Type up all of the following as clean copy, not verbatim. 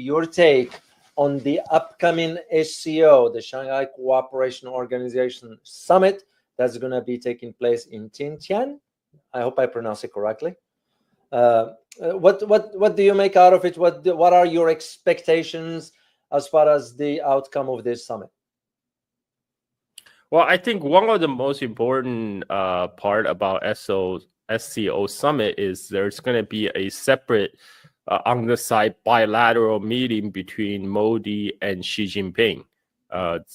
your take on the upcoming SCO, the Shanghai Cooperation Organization Summit that's going to be taking place in Tiantian. I hope I pronounce it correctly. What do you make out of it? What are your expectations as far as the outcome of this summit? Well, I think one of the most important part about SCO summit is there's going to be a separate on the side bilateral meeting between Modi and Xi Jinping.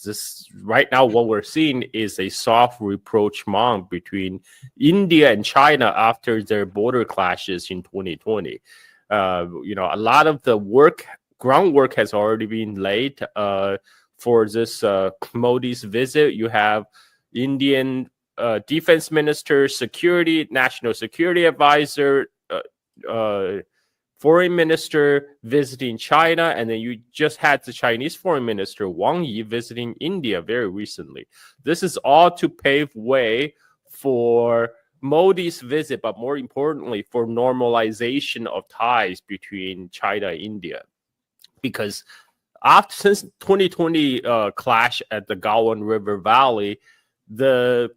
This right now, what we're seeing is a soft rapprochement between India and China after their border clashes in 2020. A lot of the groundwork has already been laid for this Modi's visit. You have Indian defense minister, national security advisor, foreign minister visiting China, and then you just had the Chinese foreign minister Wang Yi visiting India very recently. This is all to pave way for Modi's visit, but more importantly, for normalization of ties between China and India. Because since 2020 clash at the Gaoan River Valley, the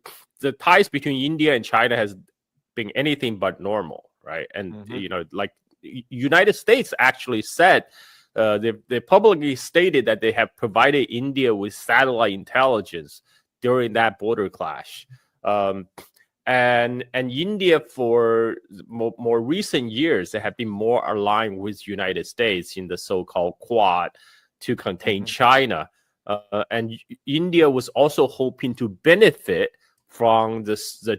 ties between India and China has been anything but normal, right? And United States actually said they publicly stated that they have provided India with satellite intelligence during that border clash. And India, for more recent years, they have been more aligned with United States in the so-called Quad to contain China. And India was also hoping to benefit from the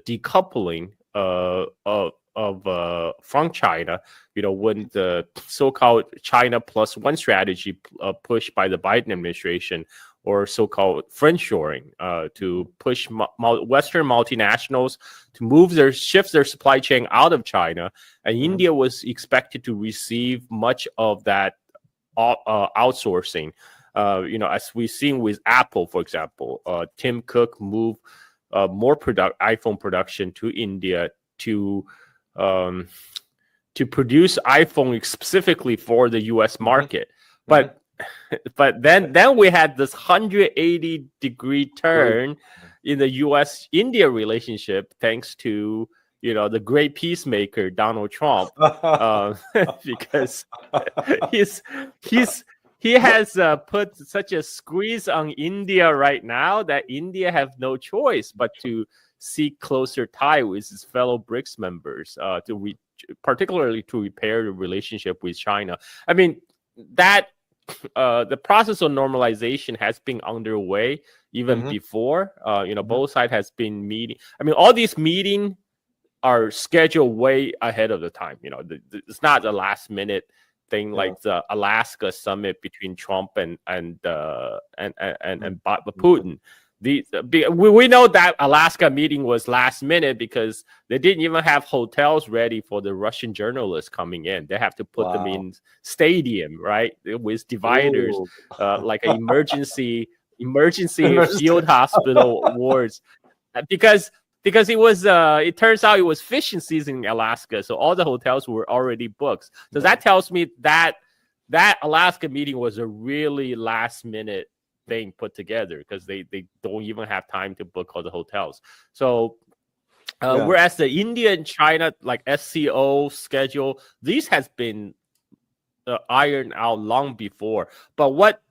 decoupling from China, when the so-called China plus one strategy pushed by the Biden administration, or so-called friendshoring, to push Western multinationals to shift their supply chain out of China, and India was expected to receive much of that outsourcing. As we've seen with Apple, for example, Tim Cook moved more iPhone production to India to produce iPhone specifically for the U.S. market. But then we had this 180-degree turn in the U.S.-India relationship, thanks to the great peacemaker Donald Trump, because he has put such a squeeze on India right now that India have no choice but to seek closer tie with its fellow BRICS members, particularly to repair the relationship with China. I mean, that the process of normalization has been underway even before. Both sides has been meeting. I mean, all these meetings are scheduled way ahead of the time. It's not the last minute thing like the Alaska summit between Trump and Putin. We know that Alaska meeting was last minute because they didn't even have hotels ready for the Russian journalists coming in. They have to put them in stadium, right, with dividers, like an emergency field hospital wards, because it was it turns out it was fishing season in Alaska, so all the hotels were already booked. So that tells me that Alaska meeting was a really last minute thing put together, because they don't even have time to book all the hotels. So whereas the India and China like SCO schedule, these has been ironed out long before. But what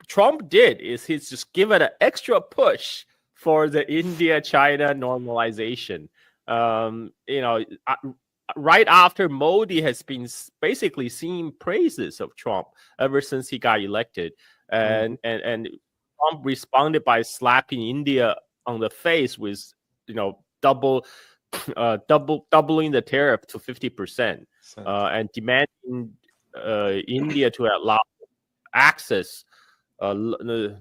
Trump did is he's just given an extra push for the India-China normalization. Right after Modi has been basically singing praises of Trump ever since he got elected. And Trump responded by slapping India on the face with, doubling the tariff to 50%, and demanding India to allow access,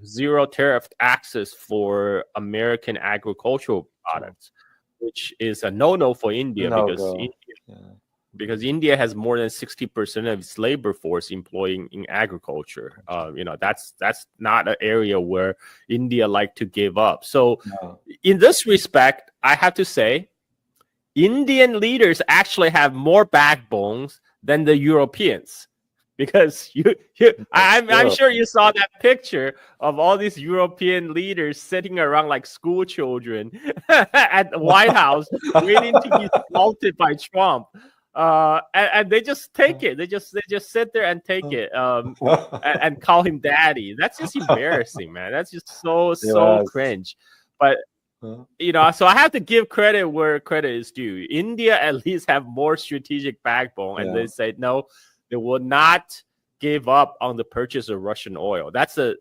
zero tariff access for American agricultural products, which is a no-no for India because India has more than 60% of its labor force employing in agriculture. That's not an area where India like to give up. So in this respect, I have to say, Indian leaders actually have more backbones than the Europeans. because I'm sure you saw that picture of all these European leaders sitting around like school children at the White House waiting to be assaulted by Trump. And they just take it. They just sit there and take it. And call him daddy. That's just embarrassing, man. That's just so cringe. But so I have to give credit where credit is due. India at least have more strategic backbone, and they say no, they will not give up on the purchase of Russian oil. That's a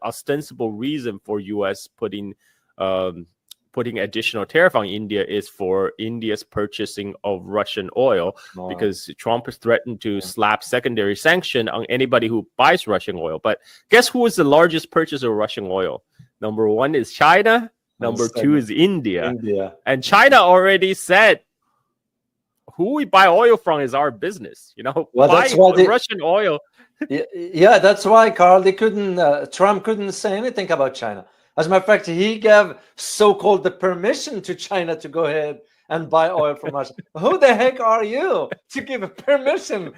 ostensible reason for U.S. putting additional tariff on India is for India's purchasing of Russian oil, because Trump has threatened to slap secondary sanction on anybody who buys Russian oil. But guess who is the largest purchaser of Russian oil? Number one is China. Number two is India. And China already said, who we buy oil from is our business. That's why Russian oil. Yeah, that's why, Carl, Trump couldn't say anything about China. As a matter of fact, he gave so-called the permission to China to go ahead and buy oil from us. Who the heck are you to give a permission?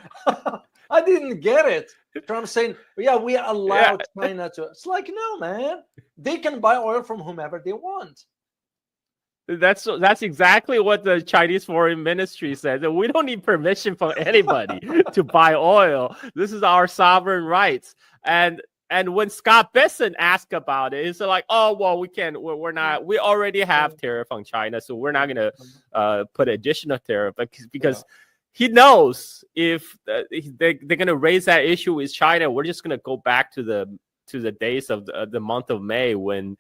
I didn't get it. Trump saying, yeah, we allow China to. It's like, no, man. They can buy oil from whomever they want. That's exactly what the Chinese Foreign Ministry said. That we don't need permission from anybody to buy oil. This is our sovereign rights. And when Scott Bessent asked about it, it's like, oh, well, we can't. We're not. We already have tariff on China, so we're not going to put additional tariff because he knows if they're going to raise that issue with China, we're just going to go back to the days of the month of May when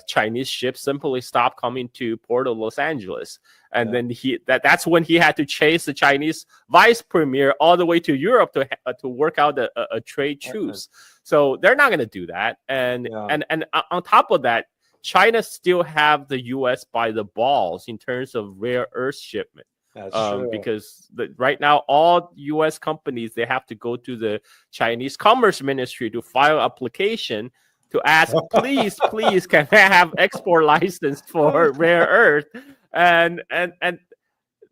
Chinese ships simply stopped coming to Port of Los Angeles. And then that's when he had to chase the Chinese vice premier all the way to Europe to work out a trade truce. So they're not going to do that. And on top of that, China still have the U.S. by the balls in terms of rare earth shipment. That's true. Because right now, all U.S. companies, they have to go to the Chinese Commerce Ministry to file application to ask, please, can I have export license for rare earth? And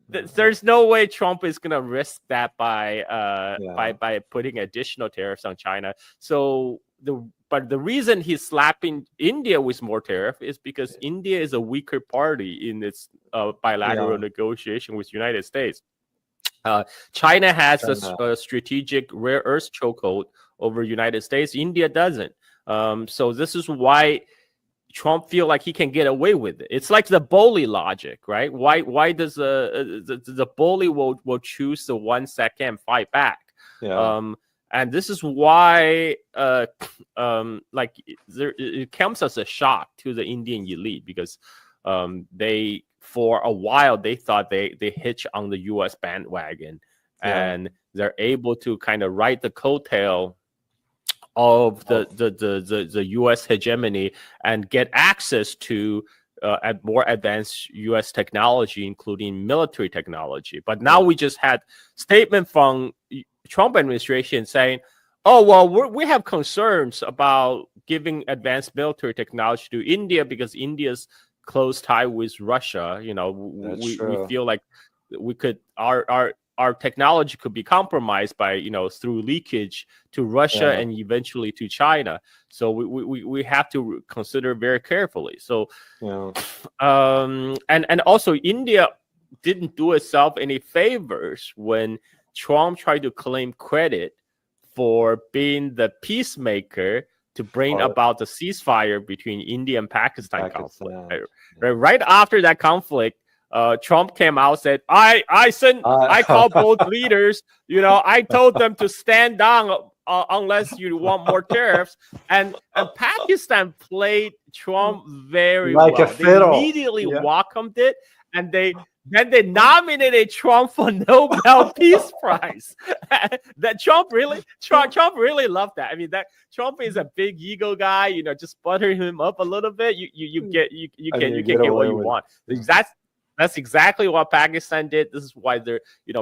there's no way Trump is going to risk that by putting additional tariffs on China. So but the reason he's slapping India with more tariff is because India is a weaker party in its bilateral negotiation with the United States. China has a strategic rare earth chokehold over the United States. India doesn't. So this is why Trump feel like he can get away with it. It's like the bully logic, right? Why does the bully will choose the ones that can fight back? And this is why it comes as a shock to the Indian elite, because they for a while they thought they hitch on the US bandwagon, and they're able to kind of ride the coattail of the U.S. hegemony and get access to more advanced U.S. technology, including military technology. But now we just had statement from Trump administration saying, oh, well, we have concerns about giving advanced military technology to India because India's close tie with Russia. We feel like we could our technology could be compromised by through leakage to Russia and eventually to China. So we have to consider very carefully. So and also India didn't do itself any favors when Trump tried to claim credit for being the peacemaker to bring about the ceasefire between India and Pakistan conflict. Right after that conflict, Trump came out and said, I called both leaders, I told them to stand down unless you want more tariffs. And Pakistan played Trump very well. They immediately welcomed it, and then they nominated Trump for Nobel Peace Prize. That Trump really loved that. I mean, that Trump is a big ego guy. Just butter him up a little bit. You can get what you want. That's exactly what Pakistan did. This is why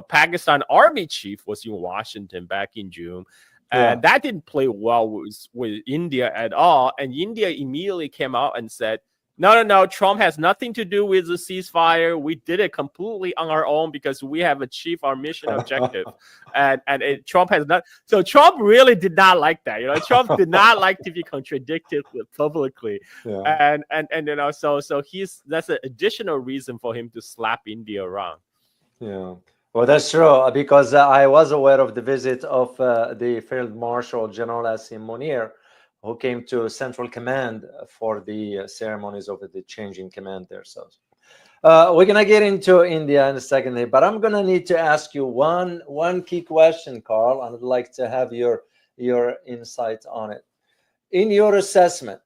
Pakistan army chief was in Washington back in June. And that didn't play well with India at all. And India immediately came out and said, No. Trump has nothing to do with the ceasefire. We did it completely on our own because we have achieved our mission objective. Trump has not. So Trump really did not like that. Trump did not like to be contradicted publicly. Yeah. And so that's an additional reason for him to slap India around. Yeah. Well, that's true, because I was aware of the visit of the Field Marshal General Asim Munir, who came to Central Command for the ceremonies of the change in command there. So we're going to get into India in a second here, but I'm going to need to ask you one key question, Carl, and I'd like to have your insight on it. In your assessment,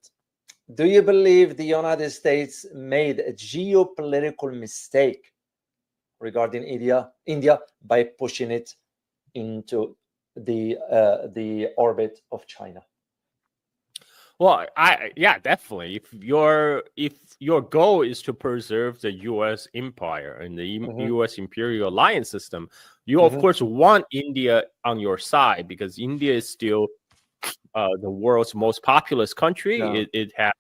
do you believe the United States made a geopolitical mistake regarding India by pushing it into the orbit of China? Well, yeah, definitely. If your goal is to preserve the U.S. empire and the U.S. imperial alliance system, you of course want India on your side, because India is still the world's most populous country. Yeah. It has,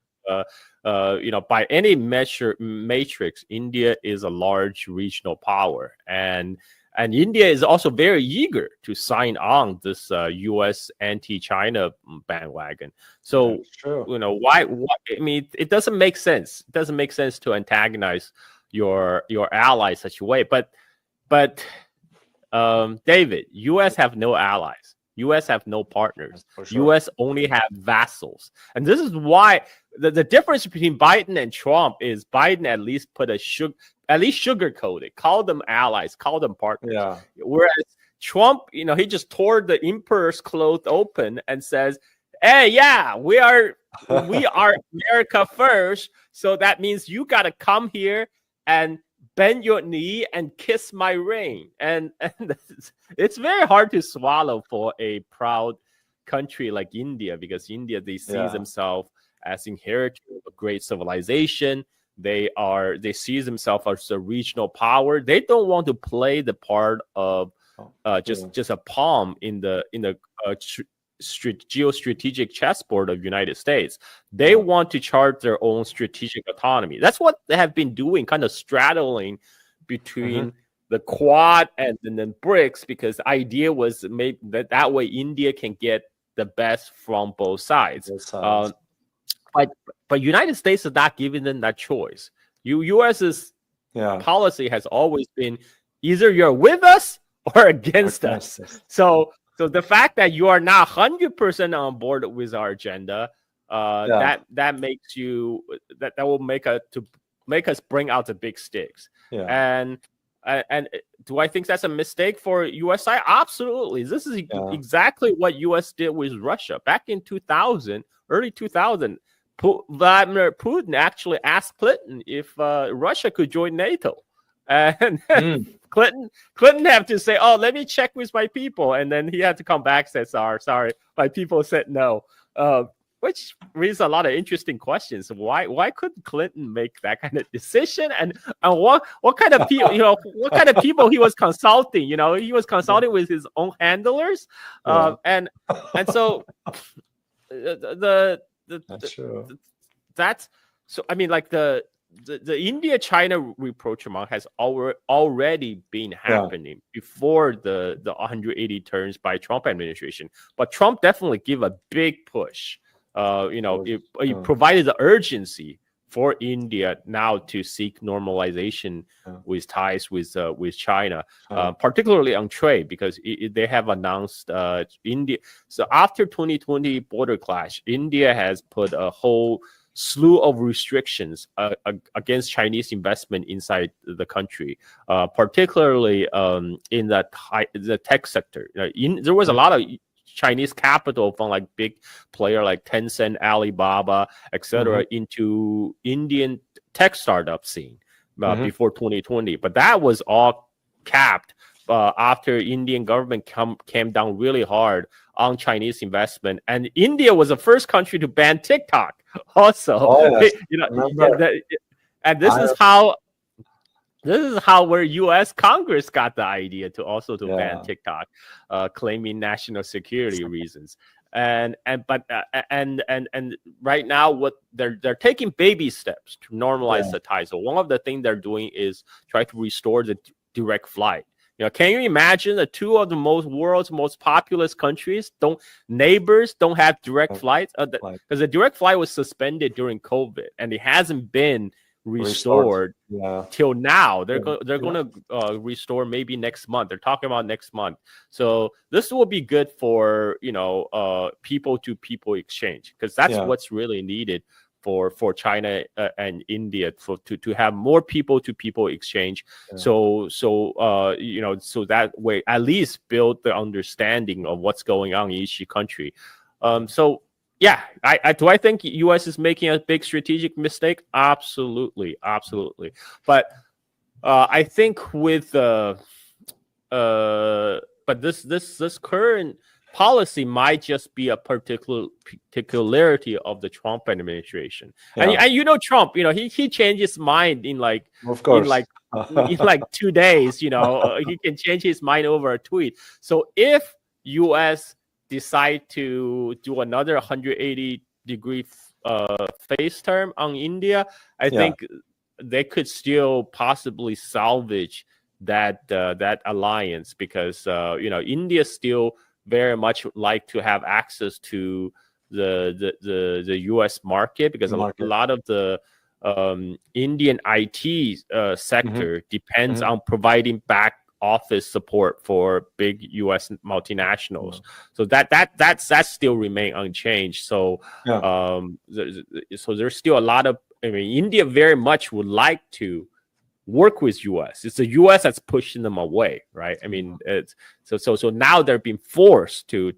by any matrix, India is a large regional power, and India is also very eager to sign on this U.S. anti-China bandwagon. So, why? I mean, it doesn't make sense. It doesn't make sense to antagonize your allies such a way. But David, U.S. have no allies. U.S. have no partners. U.S. only have vassals, and this is why the difference between Biden and Trump is Biden at least sugarcoated, call them allies, call them partners. Yeah. Whereas Trump, he just tore the emperor's cloth open and says, "Hey, yeah, we are America first. So that means you got to come here and bend your knee and kiss my ring." And it's very hard to swallow for a proud country like India, because India, they see themselves as inheritor of a great civilization. They see themselves as a regional power. They don't want to play the part of just a pawn in the geostrategic chessboard of United States. They want to chart their own strategic autonomy. That's what they have been doing, kind of straddling between the Quad and then BRICS, because the idea was maybe that way India can get the best from both sides. But United States is not giving them that choice. U.S.'s policy has always been either you're with us or against us. So the fact that you are not 100% on board with our agenda, that makes you that will make us bring out the big sticks. And do I think that's a mistake for U.S. side? Absolutely. This is exactly what U.S. did with Russia back in early 2000. Vladimir Putin actually asked Clinton if Russia could join NATO, and Clinton had to say, "Oh, let me check with my people," and then he had to come back and say, "Sorry, my people said no," which raises a lot of interesting questions. Why couldn't Clinton make that kind of decision? And what kind of people what kind of people he was consulting? He was consulting with his own handlers, and so that's so. I mean, like the India-China rapprochement has already been happening before the 180 turns by Trump administration. But Trump definitely gave a big push. He provided the urgency for India now to seek normalization with ties with China, particularly on trade, because they have announced India. So after 2020 border clash, India has put a whole slew of restrictions against Chinese investment inside the country, particularly in the tech sector. There was a lot of Chinese capital from like big player like Tencent, Alibaba, etc., into Indian tech startup scene before 2020. But that was all capped after Indian government came down really hard on Chinese investment, and India was the first country to ban TikTok. Also, and this is how where U.S. Congress got the idea to ban TikTok, claiming national security reasons. And right now, what they're taking baby steps to normalize the ties. So one of the things they're doing is try to restore the direct flight. Can you imagine the two of the world's most populous countries neighbors don't have direct flights? Because the direct flight was suspended during COVID, and it hasn't been restored till now. They're going to restore maybe next month. They're talking about next month. So this will be good for people to people exchange, because that's what's really needed for China and India to have more people to people exchange. So that way at least build the understanding of what's going on in each country. I think U.S. is making a big strategic mistake. Absolutely. But I think with but this current policy might just be a particularity of the Trump administration. And Trump, he changed his mind in like 2 days. He can change his mind over a tweet. So if U.S. decide to do another 180-degree face turn on India, I think they could still possibly salvage that alliance, because India still very much like to have access to the U.S. market, because a lot of the Indian IT sector depends on providing back office support for big U.S. multinationals. So that still remain unchanged. So so there's still a lot of, India very much would like to work with U.S. It's the U.S. that's pushing them away, right? It's so now they're being forced to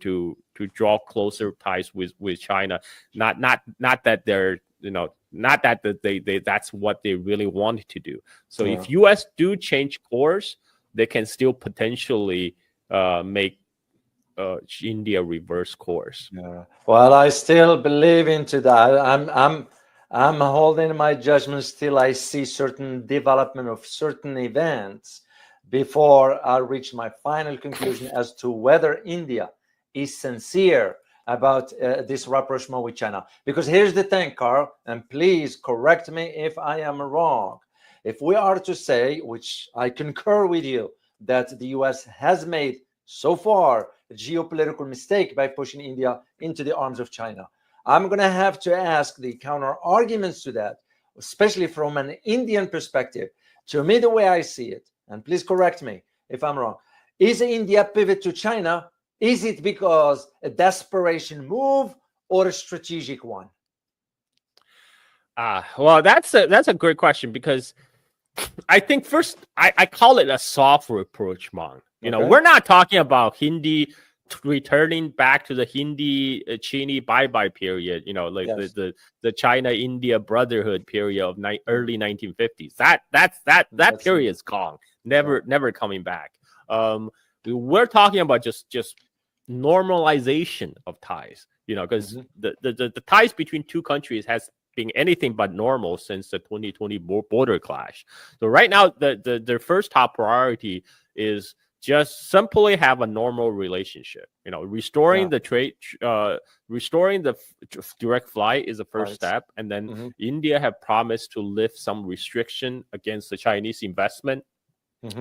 draw closer ties with China. Not that they're not that they that's what they really wanted to do. So if U.S. do change course, they can still potentially make India reverse course. Well, I still believe into that. I'm holding my judgment till I see certain development of certain events before I reach my final conclusion as to whether India is sincere about this rapprochement with China. Because here's the thing, Carl, and please correct me if I am wrong. If we are to say, which I concur with you, that the US has made so far a geopolitical mistake by pushing India into the arms of China, I'm going to have to ask the counter arguments to that, especially from an Indian perspective. To me, the way I see it, and please correct me if I'm wrong, is India pivot to China? Is it because a desperation move or a strategic one? Well, that's a great question, because I think first I call it a soft rapprochement. We're not talking about Hindi returning back to the Hindi Chini bye-bye period, the China-India brotherhood period of early 1950s. That period is gone, never coming back. We're talking about just normalization of ties, because the ties between two countries has been anything but normal since the 2020 border clash. So right now, their first top priority is just simply have a normal relationship. Restoring the trade, restoring the direct flight is the first step, and then India have promised to lift some restriction against the Chinese investment.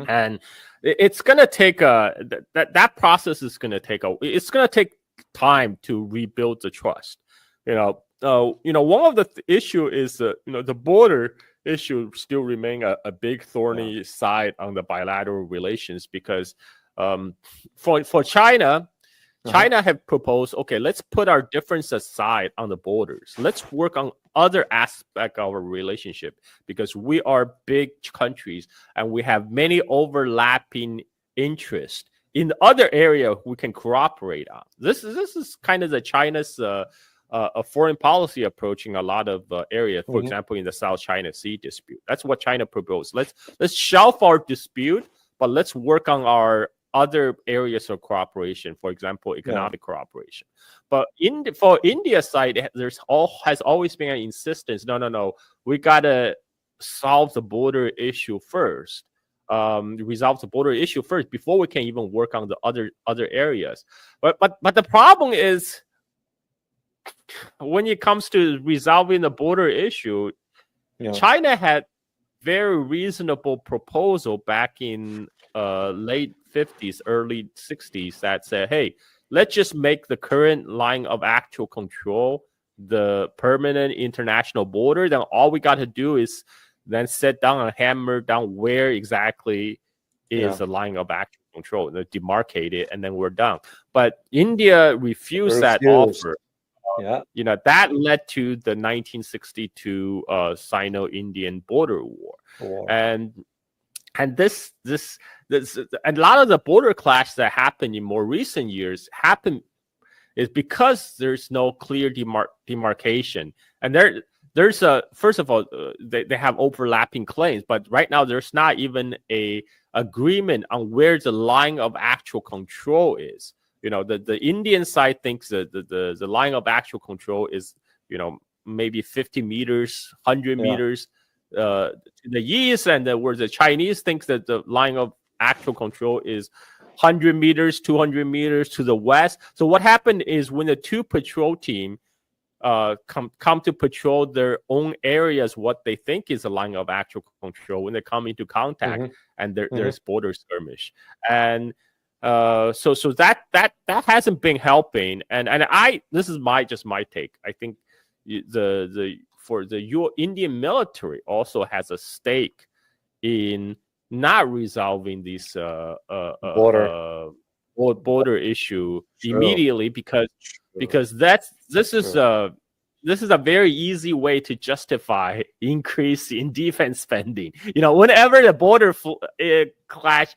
And it's gonna take that process is gonna take it's gonna take time to rebuild the trust. One of the issue is the border issue still remain a big thorny side on the bilateral relations, because for China have proposed, okay, let's put our difference aside on the borders. Let's work on other aspects of our relationship, because we are big countries and we have many overlapping interests in other area we can cooperate on. This is kind of the China's a foreign policy approach in a lot of areas. For example, in the South China Sea dispute, that's what China proposed. Let's shelf our dispute, but let's work on our other areas of cooperation. For example, economic cooperation. But for India's side, has always been an insistence. No, we gotta solve the border issue first. Resolve the border issue first before we can even work on the other areas. But the problem is, when it comes to resolving the border issue, China had very reasonable proposal back in late 50s, early 60s that said, hey, let's just make the current line of actual control the permanent international border. Then all we got to do is then sit down and hammer down where exactly is the line of actual control, and demarcate it, and then we're done. But India refused that offer. That led to the 1962 Sino-Indian border war. And this and a lot of the border clash that happened in more recent years is because there's no clear demarcation. And there's a, first of all, they have overlapping claims, but right now there's not even a agreement on where the line of actual control is. The Indian side thinks that the line of actual control is, maybe 50 meters, 100 meters to the east, and where the Chinese thinks that the line of actual control is 100 meters, 200 meters to the west. So what happened is when the two patrol team come to patrol their own areas, what they think is a line of actual control, when they come into contact, and there's border skirmish. And so that hasn't been helping, and this is my take. I think the Indian military also has a stake in not resolving these border issue immediately, because this is a very easy way to justify increase in defense spending. Whenever the border clash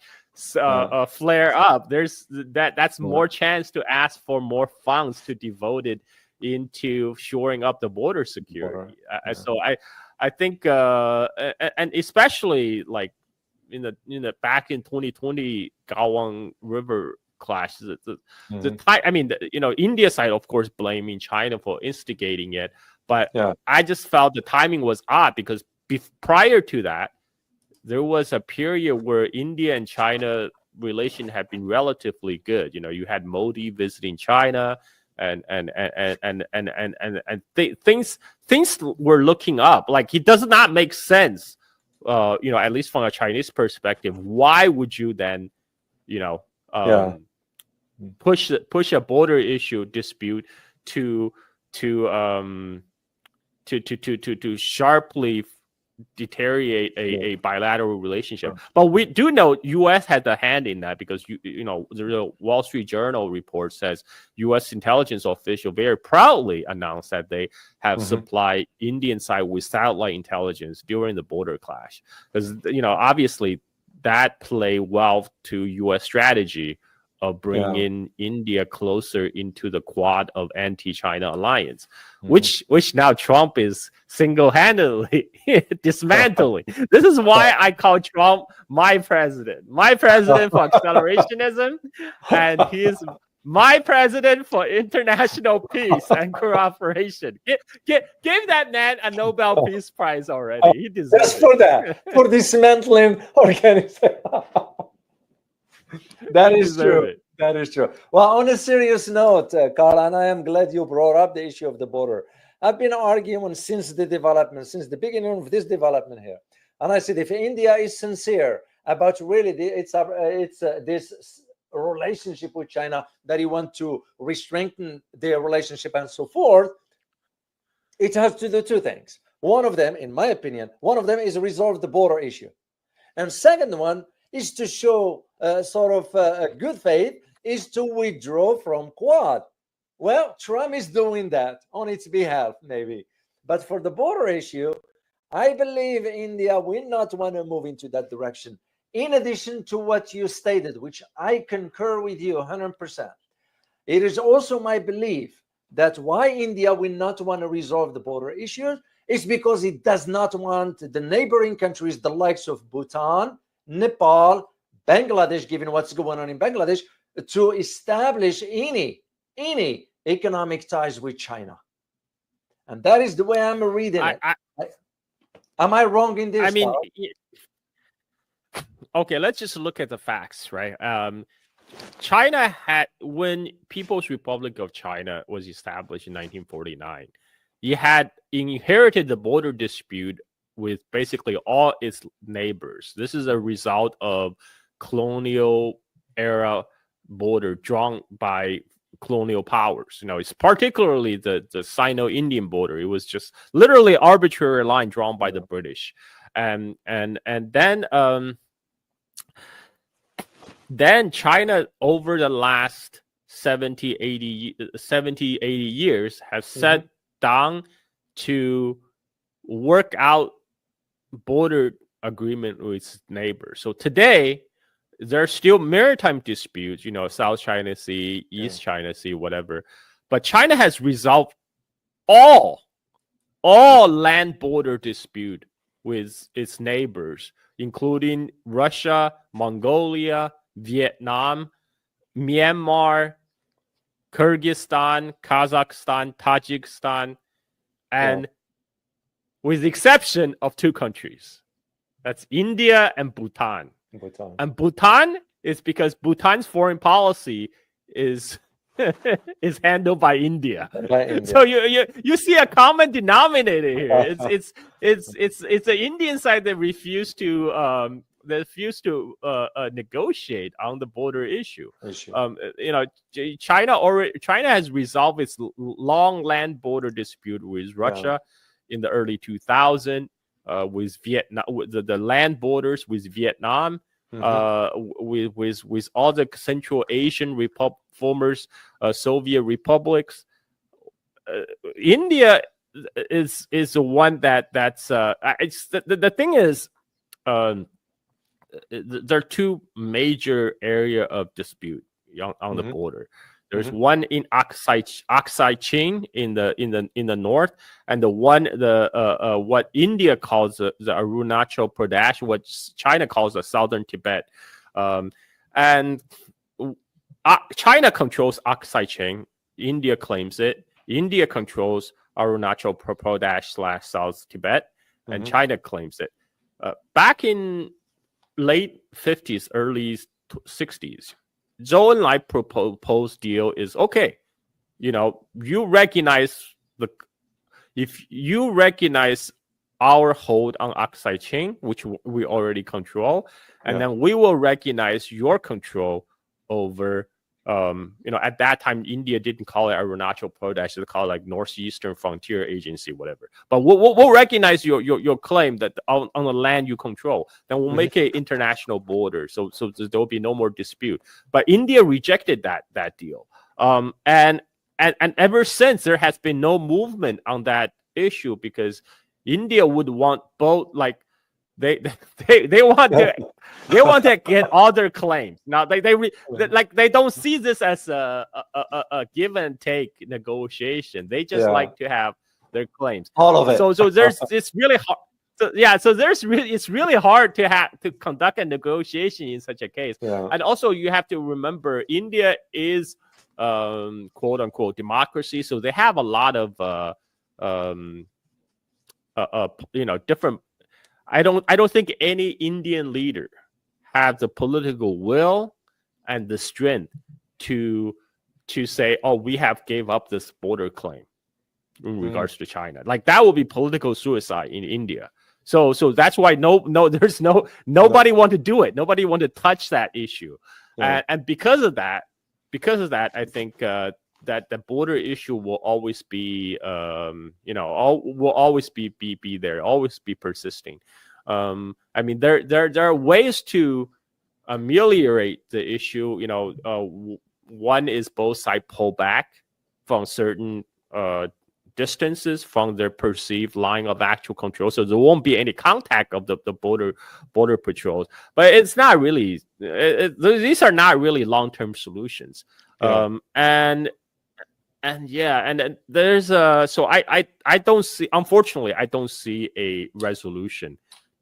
flare up, that's more chance to ask for more funds to devote it into shoring up the border security. So I think and especially like in the back in 2020 Gawang River clash, India side of course blaming China for instigating it, but I just felt the timing was odd, because prior to that there was a period where India and China relation had been relatively good. You had Modi visiting China, and things were looking up. Like, it does not make sense, at least from a Chinese perspective. Why would you then, push a border issue dispute to sharply deteriorate a bilateral relationship? But we do know U.S. had a hand in that, because the Wall Street Journal report says U.S. intelligence official very proudly announced that they have supplied Indian side with satellite intelligence during the border clash, because obviously that played well to U.S. strategy of bringing India closer into the quad of anti-China alliance, which now Trump is single-handedly dismantling. This is why I call Trump my president for accelerationism, and he is my president for international peace and cooperation. Give that man a Nobel Peace Prize already. He deserves just for that, for dismantling organization. That is true. That is true. Well, on a serious note, Carl, and I am glad you brought up the issue of the border. I've been arguing since the beginning of this development here, and I said, if India is sincere about really this relationship with China, that you want to re-strengthen their relationship and so forth, it has to do two things. One of them, in my opinion, is resolve the border issue, and second one is to show good faith, is to withdraw from Quad. Well, Trump is doing that on its behalf, maybe. But for the border issue, I believe India will not want to move into that direction. In addition to what you stated, which I concur with you 100%, it is also my belief that why India will not want to resolve the border issue is because it does not want the neighboring countries, the likes of Bhutan, Nepal, Bangladesh, given what's going on in Bangladesh, to establish any economic ties with China. And that is the way I'm reading it. Am I wrong in this? Okay, let's just look at the facts, right? China had, when People's Republic of China was established in 1949, it had inherited the border dispute with basically all its neighbors. This is a result of colonial era border drawn by colonial powers. It's particularly the Sino-Indian border. It was just literally arbitrary line drawn by the British, and then China, over the last 70, 80 years, have sat down to work out border agreement with its neighbors. So today, there's still maritime disputes, South China Sea, East China Sea, whatever. But China has resolved all land border dispute with its neighbors, including Russia, Mongolia, Vietnam, Myanmar, Kyrgyzstan, Kazakhstan, Tajikistan, and with the exception of two countries. That's India and Bhutan. And Bhutan is because Bhutan's foreign policy is is handled by India. So you see a common denominator here. It's the Indian side that refused to negotiate on the border issue. China has resolved its long land border dispute with Russia in the early 2000s, with Vietnam, the land borders with Vietnam, with all the Central Asian former Soviet republics. India is the one that's the thing is. There are two major area of dispute on the border. There's one in Aksai Chin in the north, and the one what India calls the Arunachal Pradesh, what China calls the Southern Tibet, and China controls Aksai Chin. India claims it. India controls Arunachal Pradesh / South Tibet, and China claims it. Back in late 50s, early 60s, Zhou Enlai proposed deal is okay. If you recognize our hold on Aksai Chin, which we already control, and then we will recognize your control over. At that time, India didn't call it Arunachal Pradesh; they call it like Northeastern Frontier Agency, whatever. But we'll recognize your claim that on the land you control. Then we'll make an international border, so there will be no more dispute. But India rejected that deal, and ever since there has been no movement on that issue because India would want both, like. They want to get all their claims. Now they don't see this as a give and take negotiation. They just like to have their claims. All of it. So it's really hard. It's really hard to conduct a negotiation in such a case. And also you have to remember India is quote unquote democracy, so they have a lot of different. I don't think any Indian leader have the political will and the strength to say, oh, we have gave up this border claim in regards to China. Like that would be political suicide in India. So that's why nobody want to do it. Nobody want to touch that issue. And because of that, I think that the border issue will always be, will always be there, always be persisting. I mean, there are ways to ameliorate the issue. One is both sides pull back from certain distances from their perceived line of actual control, so there won't be any contact of the border patrols. But it's not really; these are not really long-term solutions. And there's so I don't see, unfortunately, I don't see a resolution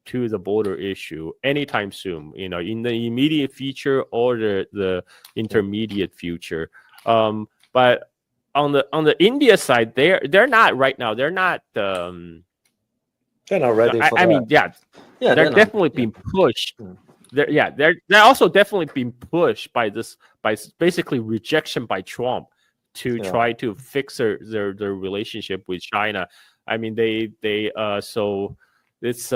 to the border issue anytime soon, in the immediate future or the intermediate future. But on the India side, they're not right now. They're not ready for that. I mean, they're definitely being pushed they're also definitely being pushed by basically rejection by Trump to try to fix their relationship with China. I mean, so it's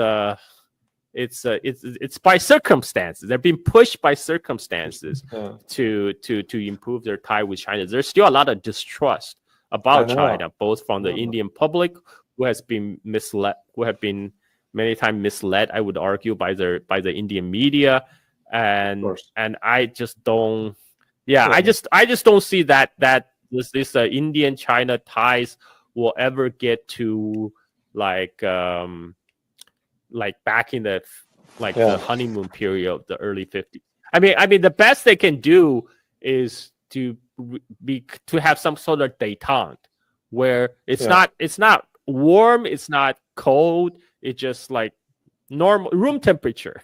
by circumstances. They're being pushed by circumstances to improve their tie with China. There's still a lot of distrust about China, both from the Indian public, who has been misled, who have been many times misled, I would argue, by the Indian media, and I just don't. Yeah, I just don't see that this Indian China ties will ever get to like back in the the honeymoon period of the early 50s. I mean the best they can do is to have some sort of détente where it's not warm, it's not cold, it's just like normal room temperature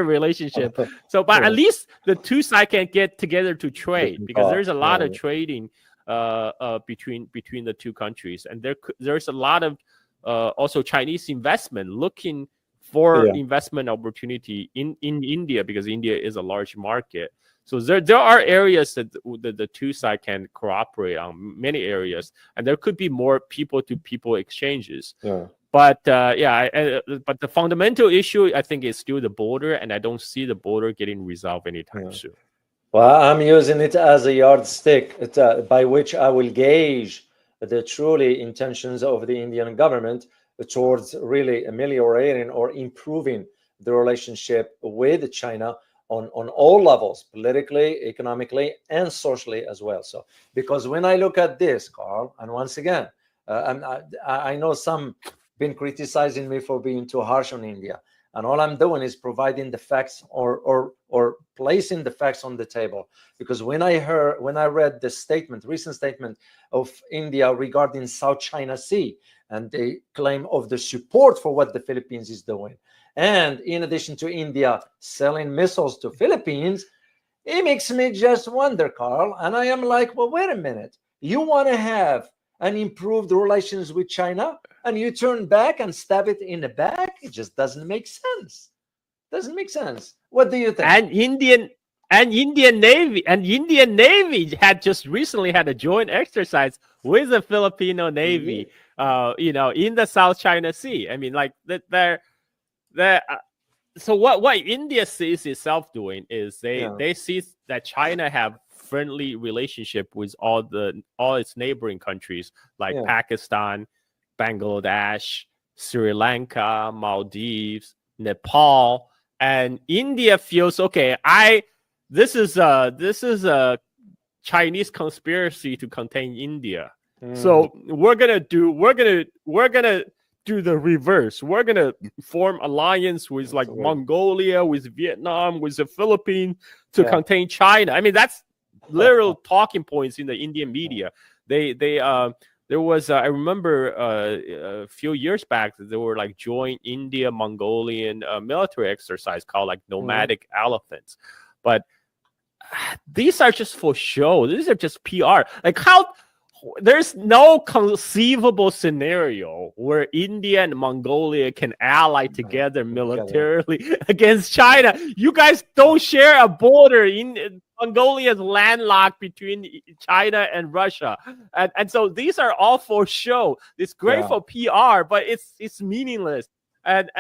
relationship. So but at least the two sides can get together to trade, because there's a lot of trading between the two countries, and there's a lot of also Chinese investment looking for investment opportunity in India, because India is a large market. So there are areas that the two sides can cooperate on, many areas, and there could be more people-to-people exchanges. But but the fundamental issue, I think, is still the border, and I don't see the border getting resolved anytime soon. Well, I'm using it as a yardstick by which I will gauge the truly intentions of the Indian government towards really ameliorating or improving the relationship with China on all levels, politically, economically, and socially as well. So, because when I look at this, Carl, and once again, I know some been criticizing me for being too harsh on India, and all I'm doing is providing the facts or placing the facts on the table. Because when I read the recent statement of India regarding South China Sea, and the claim of the support for what the Philippines is doing, and in addition to India selling missiles to Philippines, it makes me just wonder, Carl. And I am like, well, wait a minute. You want to have an improved relations with China, and you turn back and stab it in the back? It just doesn't make sense. Doesn't make sense. What do you think? And Indian Navy had just recently had a joint exercise with the Filipino Navy, in the South China Sea. I mean, like so what India sees itself doing is they see that China have friendly relationship with all its neighboring countries like Pakistan, Bangladesh, Sri Lanka, Maldives, Nepal, and India feels, okay, this is a Chinese conspiracy to contain India. So we're gonna do the reverse. We're gonna form alliance with Mongolia, with Vietnam, with the Philippines to contain China. I mean, that's literal talking points in the Indian media. There was I remember a few years back there were like joint India-Mongolian military exercise called like nomadic elephants, but these are just for show. These are just PR. Like there's no conceivable scenario where India and Mongolia can ally together militarily against China. You guys don't share a border. Mongolia is landlocked between China and Russia, and so these are all for show. It's great for PR, but it's meaningless. And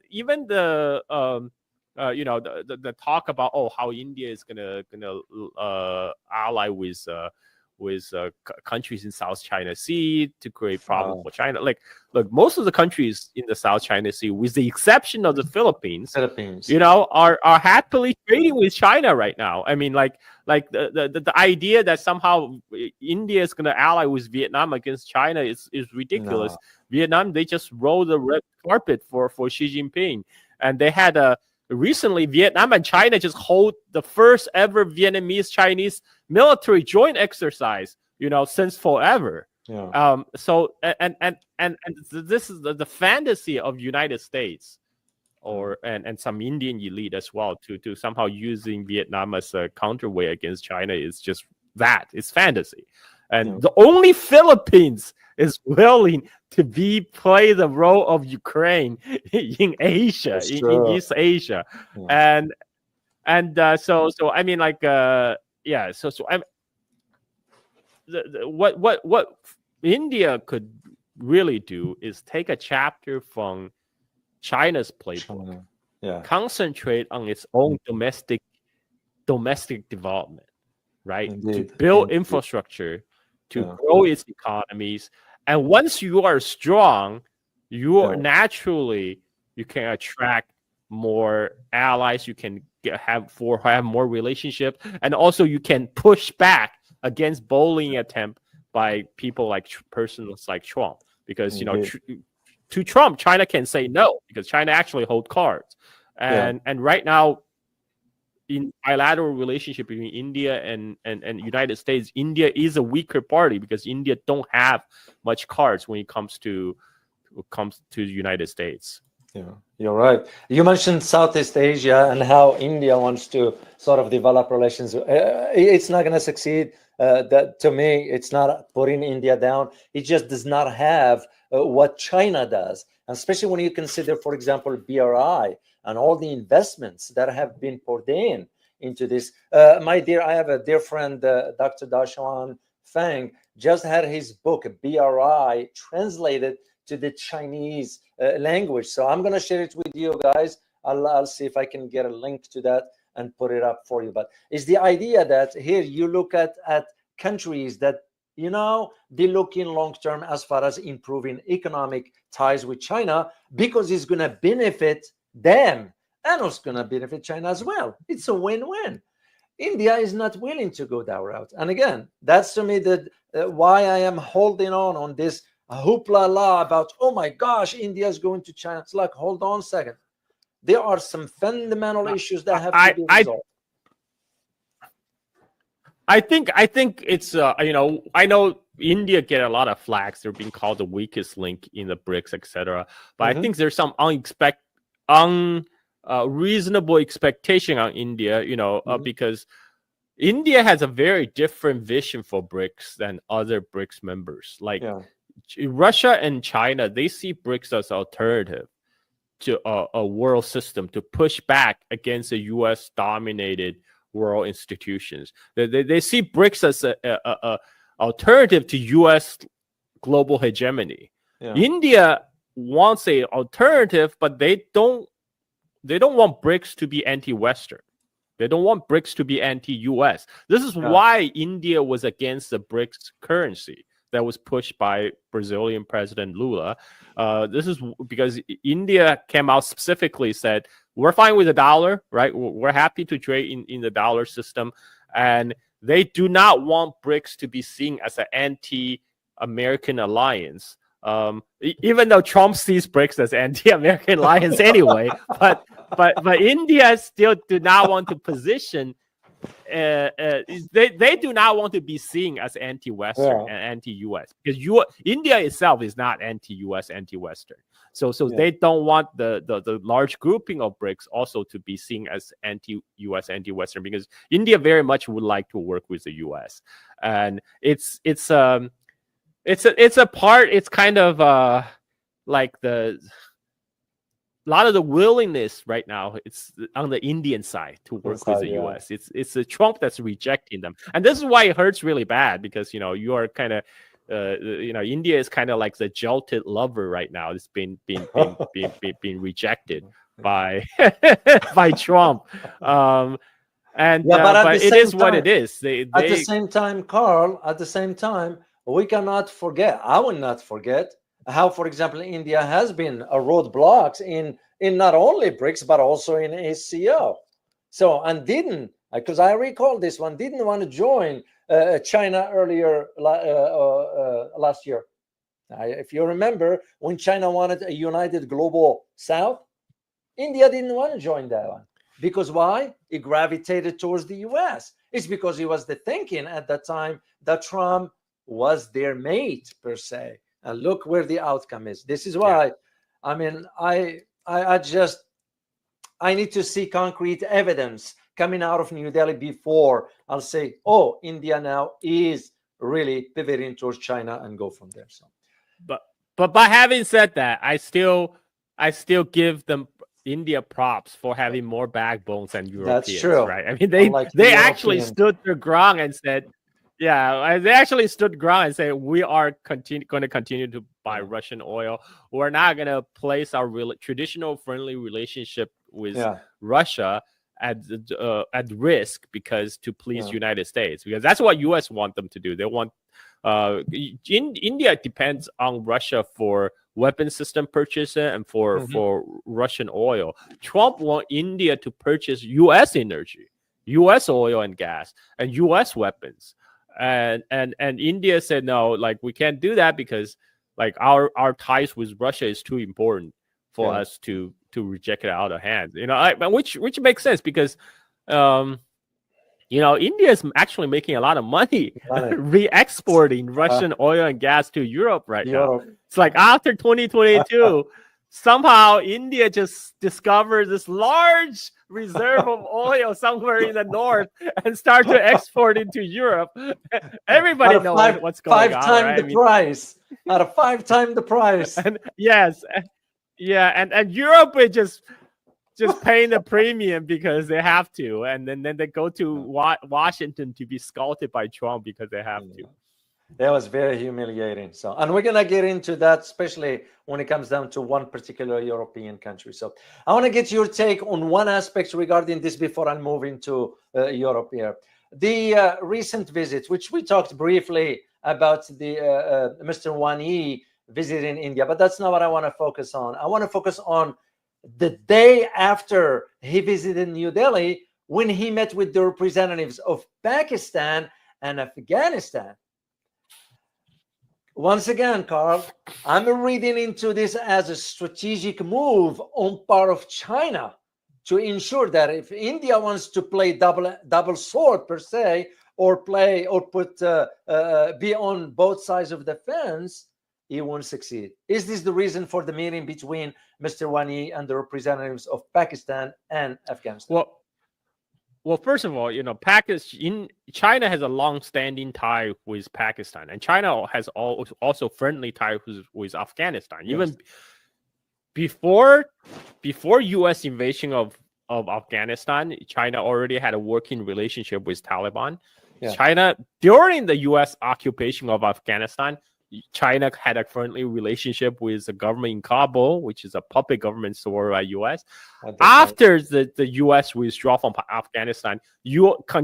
even the the talk about how India is gonna ally with countries in South China Sea to create problems for China. Like, look, most of the countries in the South China Sea, with the exception of the Philippines, are happily trading with China right now. I mean, like the idea that somehow India is going to ally with Vietnam against China is ridiculous. No. Vietnam, they just rolled the red carpet for Xi Jinping, and they had recently, Vietnam and China just hold the first ever Vietnamese-Chinese military joint exercise, since forever. So and this is the fantasy of United States and some Indian elite as well to somehow using Vietnam as a counterweight against China is just that. It's fantasy. And the only Philippines is willing to play the role of Ukraine in Asia, in East Asia. And so I mean, like yeah, so I'm what India could really do is take a chapter from China's playbook, concentrate on its own domestic development, right? Indeed. To build infrastructure, to grow its economies, and once you are strong, you are naturally you can attract more allies. You can have more relationships, and also you can push back against bullying attempt by people like persons like Trump, because to Trump, China can say no because China actually hold cards, and right now, in bilateral relationship between India and United States, India is a weaker party because India don't have much cards when it comes to the United States. Yeah, you're right. You mentioned Southeast Asia and how India wants to sort of develop relations. It's not going to succeed. That to me, it's not putting India down. It just does not have what China does, and especially when you consider, for example, BRI and all the investments that have been poured into this. My dear, I have a dear friend, Dr. Dashuan Fang, just had his book BRI translated to the Chinese language. So I'm going to share it with you guys. I'll see if I can get a link to that and put it up for you. But it's the idea that here you look at countries that, you know, they look in long term as far as improving economic ties with China, because it's going to benefit them and it's going to benefit China as well. It's a win-win. India is not willing to go that route. And again, that's to me why I am holding on this hoopla la about, oh my gosh, India is going to China. It's like, hold on a second. There are some fundamental issues that have to be resolved. I think it's you know, I know India get a lot of flags. They're being called the weakest link in the BRICS, etc. But I think there's some reasonable expectation on India, you know, because India has a very different vision for BRICS than other BRICS members. Like Russia and China, they see BRICS as alternative to a world system to push back against the U.S. dominated world institutions. They see BRICS as a alternative to U.S. global hegemony. India wants a alternative, but they don't want BRICS to be anti-Western. They don't want BRICS to be anti-US. This is why India was against the BRICS currency that was pushed by Brazilian President Lula. This is because India came out specifically said, we're fine with the dollar, right? We're happy to trade in the dollar system. And they do not want BRICS to be seen as an anti-American alliance. Even though Trump sees BRICS as anti-American alliance anyway, but India still do not want to position. They do not want to be seen as anti-Western and anti-US, because India itself is not anti-US, anti-Western. So they don't want the large grouping of BRICS also to be seen as anti-US, anti-Western, because India very much would like to work with the US, and it's kind of like a lot of the willingness right now, it's on the Indian side to work with the US. It's the Trump that's rejecting them. And this is why it hurts really bad, because, you know, you are kind of, India is kind of like the jilted lover right now. It's been rejected by by Trump. But it is what it is. At the same time, Carl, we cannot forget, I will not forget, how, for example, India has been a roadblocks in not only BRICS, but also in ASEO. So, and didn't, because I recall this one, didn't want to join China earlier last year. If you remember, when China wanted a united global South, India didn't want to join that one. Because why? It gravitated towards the US. It's because it was the thinking at that time that Trump was their mate, per se. And look where the outcome is. This is why, I mean, I need to see concrete evidence coming out of New Delhi before I'll say, oh, India now is really pivoting towards China and go from there. So, but by having said that, I still give them India props for having more backbones than Europeans. That's true. Right? I mean, they actually stood their ground and said, yeah, they actually stood ground and said, we are going to continue to buy Russian oil. We're not going to place our traditional friendly relationship with Russia at risk because to please United States, because that's what U.S. want them to do. They want India depends on Russia for weapon system purchase and for Russian oil. Trump want India to purchase U.S. energy, U.S. oil and gas, and U.S. weapons. And India said no, like we can't do that because like our ties with Russia is too important for us to reject it out of hand. You know, which makes sense because you know, India is actually making a lot of money re-exporting Russian oil and gas to Europe right now. It's like after 2022, somehow India just discovered this large reserve of oil somewhere in the north and start to export into Europe. Everybody knows what's going on. 5 times the price. Out of 5 times the price. And yes, and Europe is just paying the premium because they have to, and then they go to Washington to be scalded by Trump because they have to. That was very humiliating. So, and we're gonna get into that, especially when it comes down to one particular European country. So, I want to get your take on one aspect regarding this before I move into Europe here. The recent visit, which we talked briefly about, the Mr. Wang Yi visiting India, but that's not what I want to focus on. I want to focus on the day after he visited New Delhi, when he met with the representatives of Pakistan and Afghanistan. Once again, Carl, I'm reading into this as a strategic move on part of China to ensure that if India wants to play double sword per se, or play or be on both sides of the fence, he won't succeed. Is this the reason for the meeting between Mr. Wang Yi and the representatives of Pakistan and Afghanistan? Well, first of all, you know, China has a long-standing tie with Pakistan, and China has also friendly ties with Afghanistan. Yes. Even before U.S. invasion of Afghanistan, China already had a working relationship with Taliban. Yeah. China, during the U.S. occupation of Afghanistan, China had a friendly relationship with the government in Kabul, which is a puppet government supported by U.S. After the U.S. withdrew from Afghanistan,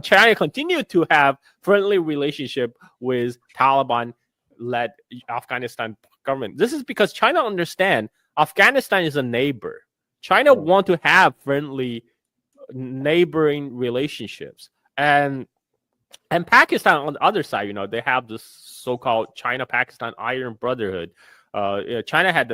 China continued to have friendly relationship with Taliban-led Afghanistan government. This is because China understands Afghanistan is a neighbor. China want to have friendly neighboring relationships, and Pakistan on the other side, you know, they have this so-called China-Pakistan Iron Brotherhood. China had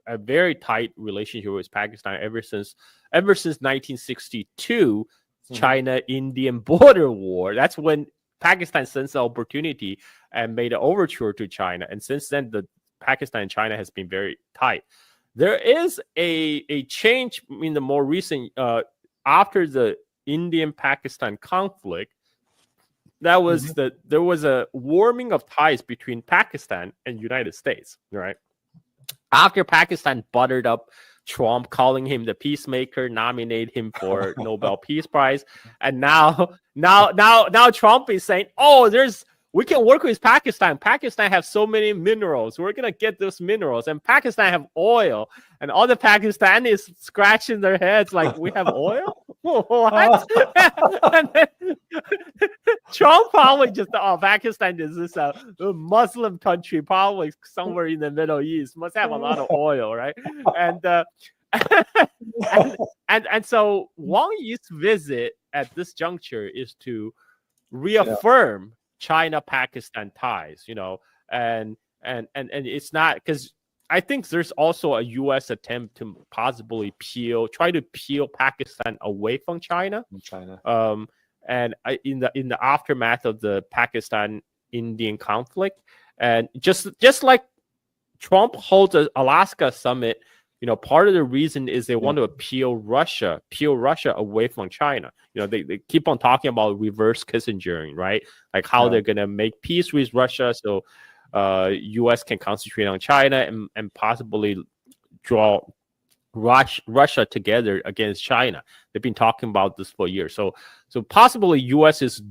a very tight relationship with Pakistan ever since 1962, China-Indian border war. That's when Pakistan sensed the opportunity and made an overture to China. And since then, the Pakistan and China has been very tight. There is a change in the more recent after the Indian-Pakistan conflict. That was there was a warming of ties between Pakistan and United States, right? After Pakistan buttered up Trump, calling him the peacemaker, nominate him for Nobel Peace Prize, and now Trump is saying, "Oh, we can work with Pakistan. Pakistan have so many minerals. We're gonna get those minerals, and Pakistan have oil." And all the Pakistanis scratching their heads like, "We have oil? What?" And then Trump probably just, Pakistan is this a Muslim country, probably somewhere in the Middle East, must have a lot of oil, right? And so Wang Yi's visit at this juncture is to reaffirm China-Pakistan ties, you know, and it's not, because I think there's also a U.S. attempt to possibly try to peel Pakistan away from China. And in the aftermath of the Pakistan-Indian conflict, and just like Trump holds an Alaska summit part of the reason is they want to peel Russia away from China. They keep on talking about reverse Kissingering, right? Like how they're going to make peace with Russia so U.S. can concentrate on China and possibly draw Russia together against China. They've been talking about this for years. So possibly U.S. is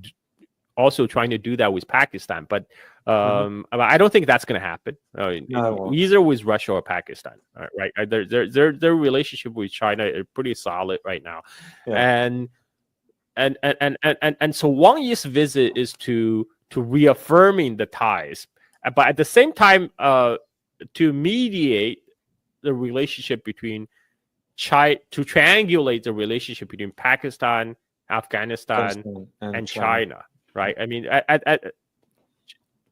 also trying to do that with Pakistan, but I don't think that's going to happen. Either with Russia or Pakistan, right? Their relationship with China is pretty solid right now, and so Wang Yi's visit is to reaffirming the ties, but at the same time, to mediate the relationship between China, to triangulate the relationship between Pakistan, Afghanistan, and China. Right. I mean,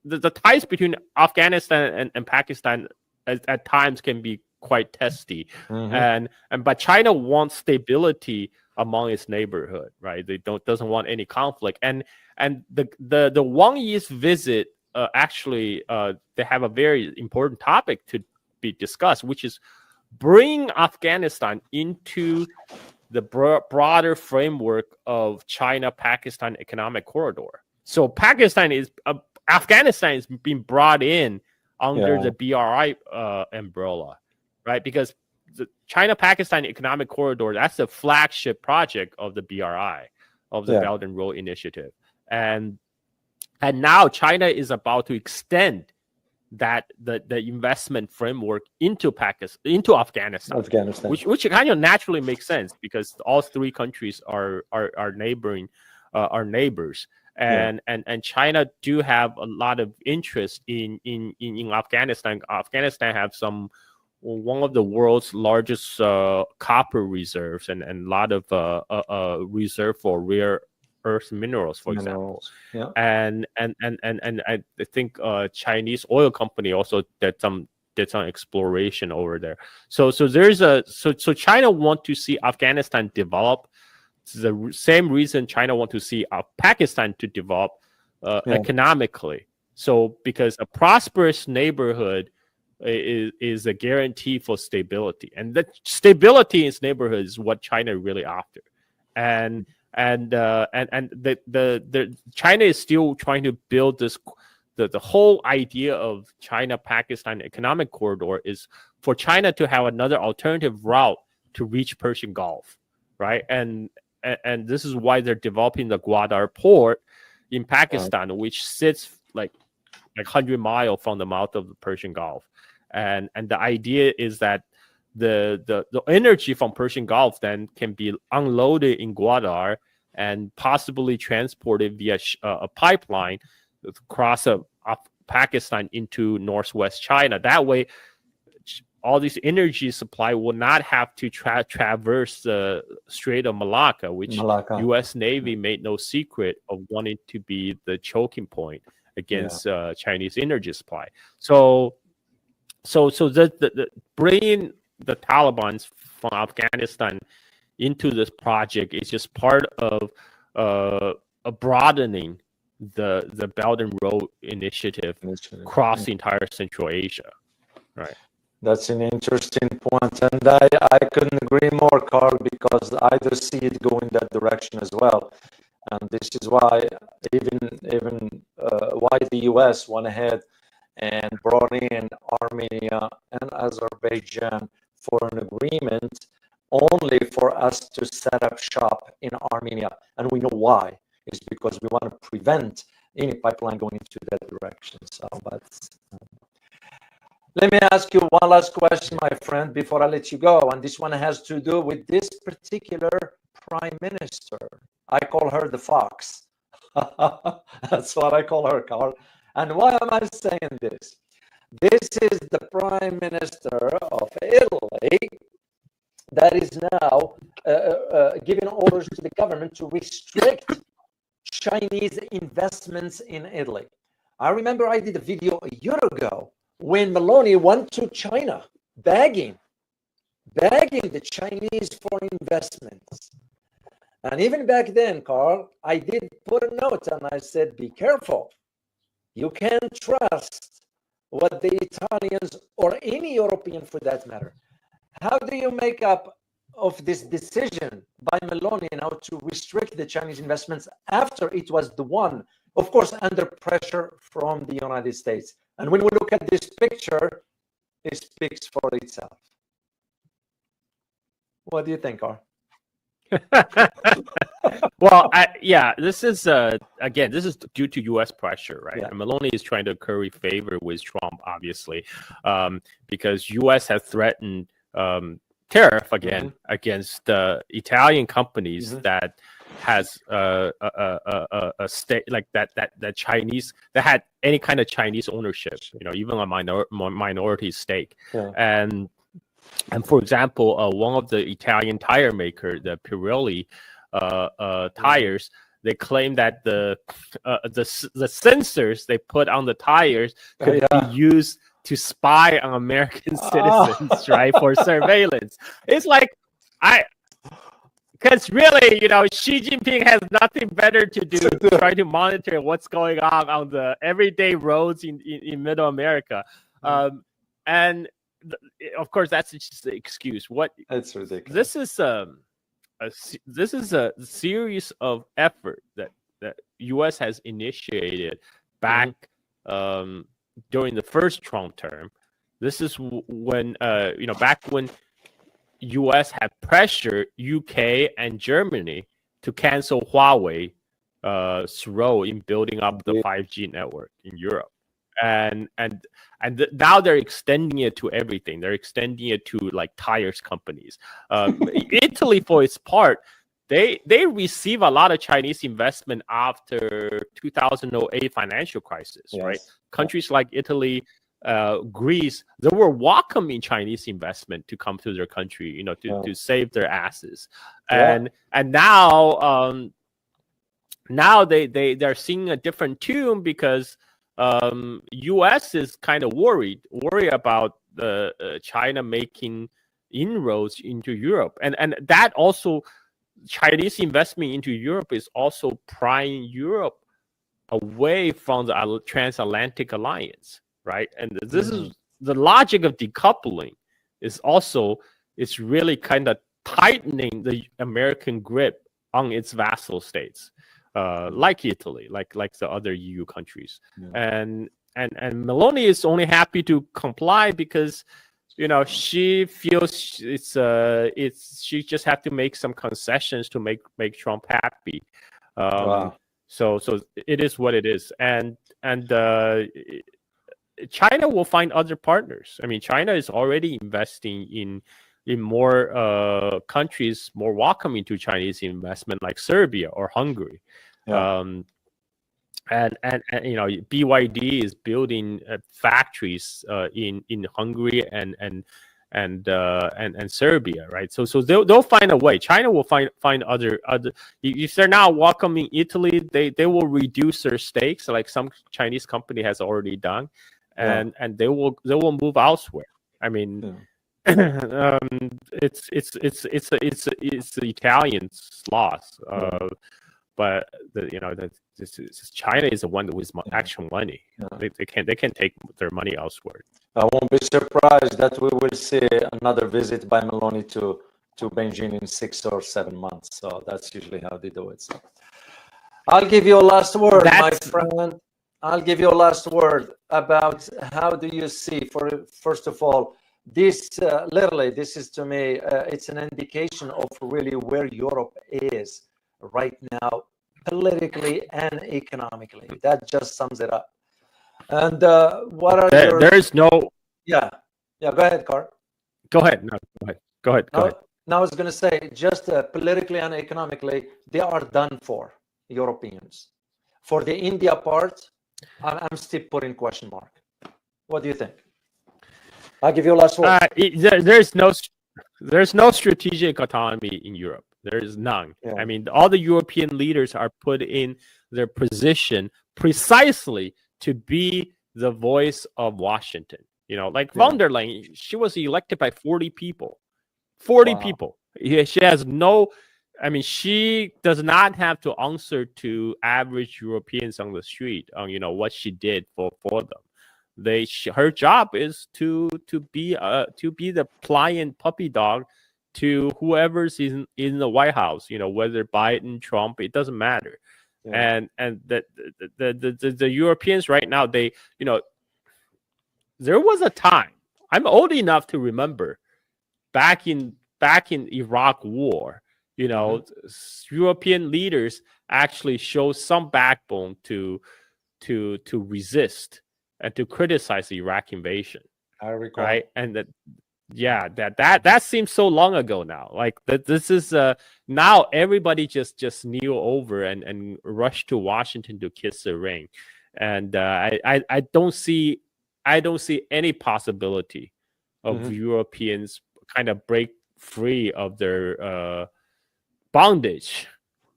the ties between Afghanistan and Pakistan at times can be quite testy, but China wants stability among its neighborhood. Right. They doesn't want any conflict, and the Wang Yi's visit actually they have a very important topic to be discussed, which is bring Afghanistan into the broader framework of China-Pakistan economic corridor. So Afghanistan is being brought in under the BRI umbrella, right? Because the China-Pakistan economic corridor, that's the flagship project of the BRI, of the Belt and Road Initiative. And now China is about to extend that the investment framework into Afghanistan, which kind of naturally makes sense because all three countries are neighbors, and China do have a lot of interest in Afghanistan. Afghanistan have one of the world's largest copper reserves and a lot of reserve for rare earth minerals, for example. And I think Chinese oil company also did some exploration over there. So China want to see Afghanistan develop. It's the same reason China want to see Pakistan to develop economically. So because a prosperous neighborhood is a guarantee for stability, and that stability in its neighborhood is what China really after. And the China is still trying to build this. The whole idea of China-Pakistan economic corridor is for China to have another alternative route to reach Persian Gulf, right? And this is why they're developing the Gwadar port in Pakistan, which sits like 100 miles from the mouth of the Persian Gulf. And the idea is that the energy from Persian Gulf then can be unloaded in Gwadar and possibly transported via a pipeline across Pakistan into northwest China. That way, all this energy supply will not have to traverse the Strait of Malacca, which U.S. Navy made no secret of wanting to be the choking point against Chinese energy supply. So the bringing the Taliban from Afghanistan into this project is just part of broadening the Belt and Road Initiative across the entire Central Asia. Right. That's an interesting point, and I couldn't agree more, Carl, because I do see it go in that direction as well. And this is why even why the U.S. went ahead and brought in Armenia and Azerbaijan for an agreement only for us to set up shop in Armenia. And we know why. It's because we want to prevent any pipeline going into that direction. So, but let me ask you one last question, my friend, before I let you go. And this one has to do with this particular prime minister. I call her the fox. That's what I call her, Carl. And why am I saying this? This is the prime minister of Italy that is now giving orders to the government to restrict Chinese investments in Italy. I remember I did a video a year ago when Meloni went to China begging the Chinese for investments. And even back then, Carl, I did put a note and I said, be careful. You can't trust what the Italians or any European for that matter How do you make up of this decision by Meloni now to restrict the Chinese investments after it was the one, of course, under pressure from the United States? And when we look at this picture, it speaks for itself. What do you think, Carl? Well, this is again, this is due to U.S. pressure, right? Yeah. And Meloni is trying to curry favor with Trump, obviously, because U.S. has threatened tariff again against Italian companies that has a state like that Chinese that had any kind of Chinese ownership, even a minority stake, and for example, one of the Italian tire maker, the Pirelli tires, they claim that the sensors they put on the tires could be used to spy on American citizens, right, for surveillance. It's like because really, Xi Jinping has nothing better to do to try to monitor what's going on the everyday roads in Middle America, and of course that's just the excuse. That's ridiculous. This is a series of effort that U.S. has initiated back during the first Trump term. This is when back when U.S. had pressured UK and Germany to cancel Huawei's role in building up the 5G network in Europe. And now they're extending it to everything. They're extending it to like tires companies. Italy, for its part, they receive a lot of Chinese investment after 2008 financial crisis, right? Countries like Italy, Greece, they were welcoming Chinese investment to come to their country, to save their asses. And now they're singing a different tune because U.S. is kind of worried about China making inroads into Europe, and that also Chinese investment into Europe is also prying Europe away from the transatlantic alliance, right? And this is the logic of decoupling. It's really kind of tightening the American grip on its vassal states. Like Italy, like the other EU countries, and Meloni is only happy to comply because she feels she just have to make some concessions to make Trump happy. So it is what it is, and China will find other partners. I mean, China is already investing in more countries more welcoming to Chinese investment, like Serbia or Hungary. And BYD is building factories in Hungary and Serbia, right? So they'll find a way. China will find other if they're now welcoming Italy, they will reduce their stakes, like some Chinese company has already done, and they will move elsewhere. I mean. It's the Italians' loss, but China is the one with actual money. They can take their money elsewhere. I won't be surprised that we will see another visit by Meloni to Beijing in 6 or 7 months. So that's usually how they do it. So I'll give you a last word, my friend. I'll give you a last word about how do you see, first of all, this literally, this is to me, it's an indication of really where Europe is right now, politically and economically. That just sums it up. And what are there's no... Go ahead, Carl. Go ahead. No, go ahead. Now I was going to say, just politically and economically, they are done for, Europeans. For the India part, I'm still putting question mark. What do you think? I'll give you a last word. There's no strategic autonomy in Europe. There is none. I mean, all the European leaders are put in their position precisely to be the voice of Washington. Like von der Leyen, she was elected by 40 people. 40 people. She has no... I mean, she does not have to answer to average Europeans on the street on, what she did for them. her job is to be the pliant puppy dog to whoever's in the White House, whether Biden, Trump, it doesn't matter. Yeah. And the Europeans right now, they, there was a time, I'm old enough to remember back in Iraq War, European leaders actually showed some backbone to resist and to criticize the Iraq invasion. I recall. Right. And that seems so long ago now. Like this is now everybody just kneel over and rush to Washington to kiss the ring. And I don't see any possibility of Europeans kind of break free of their bondage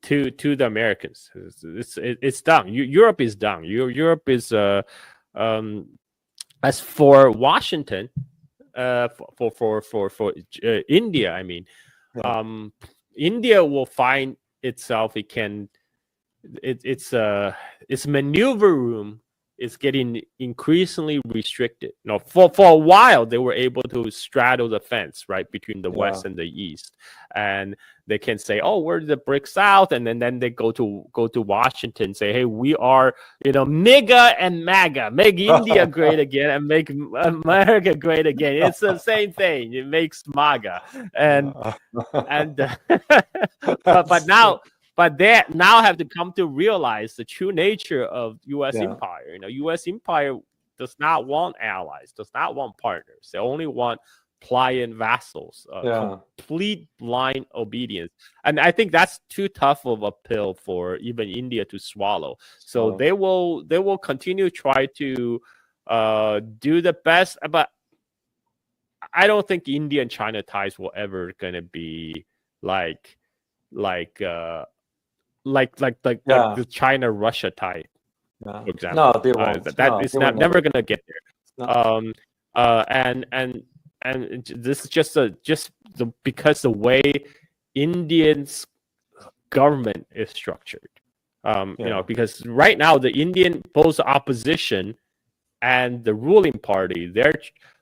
to the Americans. It's done. Europe is done. Europe is as for Washington, for India, I mean, India will find itself. Its maneuver room is getting increasingly restricted. For a while they were able to straddle the fence right between the West and the East, and they can say, "Oh, we're the BRICS South," and then they go to Washington, say, "Hey, we are MIGA and MAGA, make India great again and make America great again." It's the same thing. It makes MAGA, but they now have to come to realize the true nature of U.S. empire. U.S. empire does not want allies, does not want partners. They only want pliant vassals, complete blind obedience. And I think that's too tough of a pill for even India to swallow. So they will continue to try to do the best, but I don't think India and China ties will ever gonna be like the China-Russia tie, for example. No, they won't. It's never gonna get there. And this is just because the way Indian's government is structured. Because right now the Indian both opposition and the ruling party,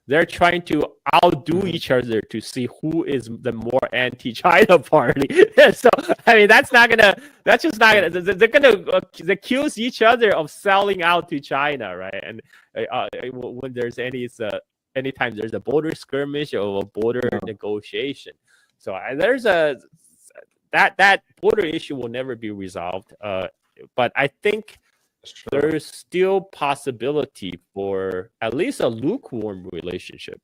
they're trying to outdo each other to see who is the more anti-China party. So I mean, that's just not gonna. They're gonna accuse each other of selling out to China, right? And when there's anytime there's a border skirmish or a border negotiation, so there's that border issue will never be resolved. But I think there's still possibility for at least a lukewarm relationship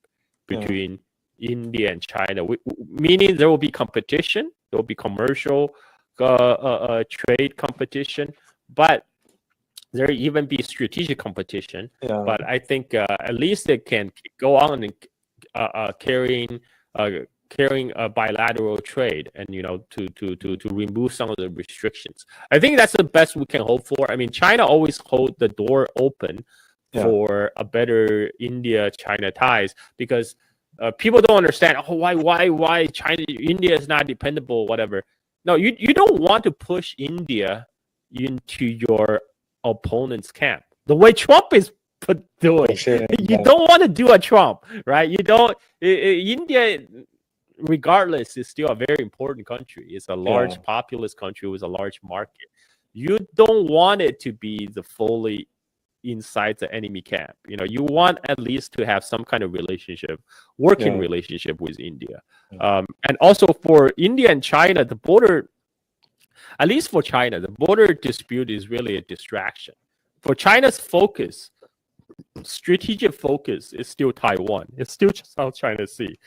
between India and China, meaning there will be competition, there will be commercial trade competition, but there will even be strategic competition. But I think at least they can go on and carrying a bilateral trade, and to remove some of the restrictions. I think that's the best we can hope for. I mean, China always hold the door open for a better India-China ties, because people don't understand. Oh, why India is not dependable, whatever. No, you don't want to push India into your opponent's camp the way Trump is doing. You don't want to do a Trump, right? You don't. India, regardless, is still a very important country. It's a large populous country with a large market. You don't want it to be the fully inside the enemy camp. You want at least to have some kind of working relationship with India. And also for India and China, the border, at least for China, the border dispute is really a distraction. For China's strategic focus is still Taiwan. It's still South China Sea.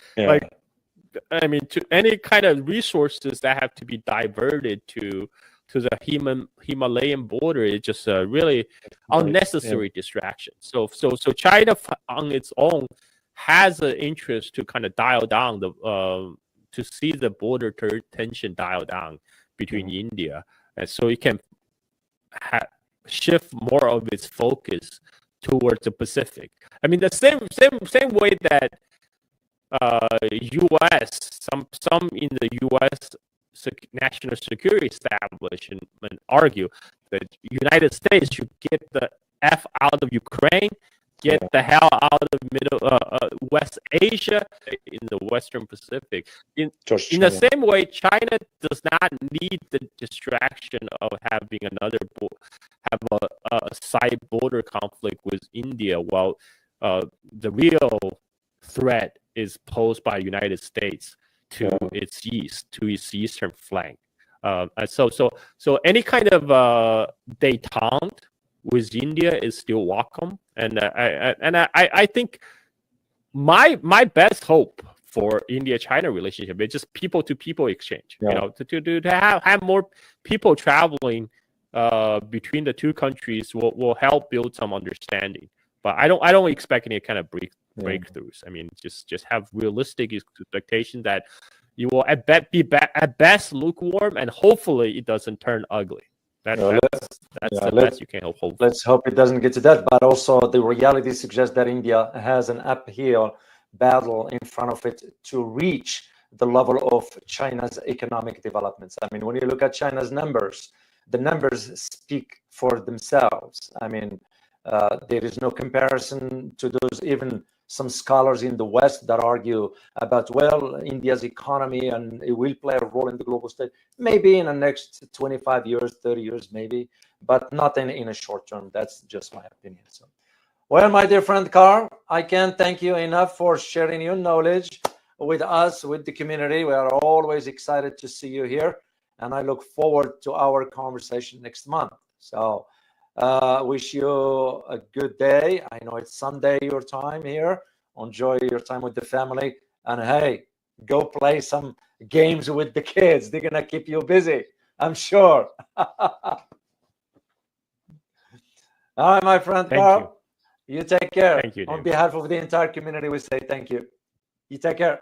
I mean, to any kind of resources that have to be diverted to the Himalayan border, it's just a really unnecessary distraction. So China on its own has an interest to kind of dial down to see the border tension dial down between India, and so it can shift more of its focus towards the Pacific. I mean, the same way that U.S. some in the U.S. national security establishment argue that United States should get the F out of Ukraine get the hell out of West Asia in the Western Pacific. In the same way, China does not need the distraction of having a side border conflict with India, while the real threat is posed by the United States to its east, to its eastern flank. So any kind of détente with India is still welcome, and I think my best hope for India-China relationship is just people-to-people exchange. You know, to have more people traveling between the two countries will help build some understanding. But I don't expect any kind of breakthroughs. I mean, just have realistic expectations that you will at best lukewarm, and hopefully it doesn't turn ugly. That's the best you can hope. Let's hope it doesn't get to that. But also, the reality suggests that India has an uphill battle in front of it to reach the level of China's economic developments. I mean, when you look at China's numbers, the numbers speak for themselves. I mean, there is no comparison to those. Even some scholars in the West that argue about, well, India's economy and it will play a role in the global stage, maybe in the next 25 years, 30 years, maybe, but not in a short term. That's just my opinion. So, well, my dear friend Carl, I can't thank you enough for sharing your knowledge with us, with the community. We are always excited to see you here, and I look forward to our conversation next month. So, wish you a good day. I know it's Sunday your time here. Enjoy your time with the family, and hey, go play some games with the kids. They're gonna keep you busy, I'm sure. All right, my friend Carl, you take care. Thank you, David. On behalf of the entire community, we say thank you. You take care.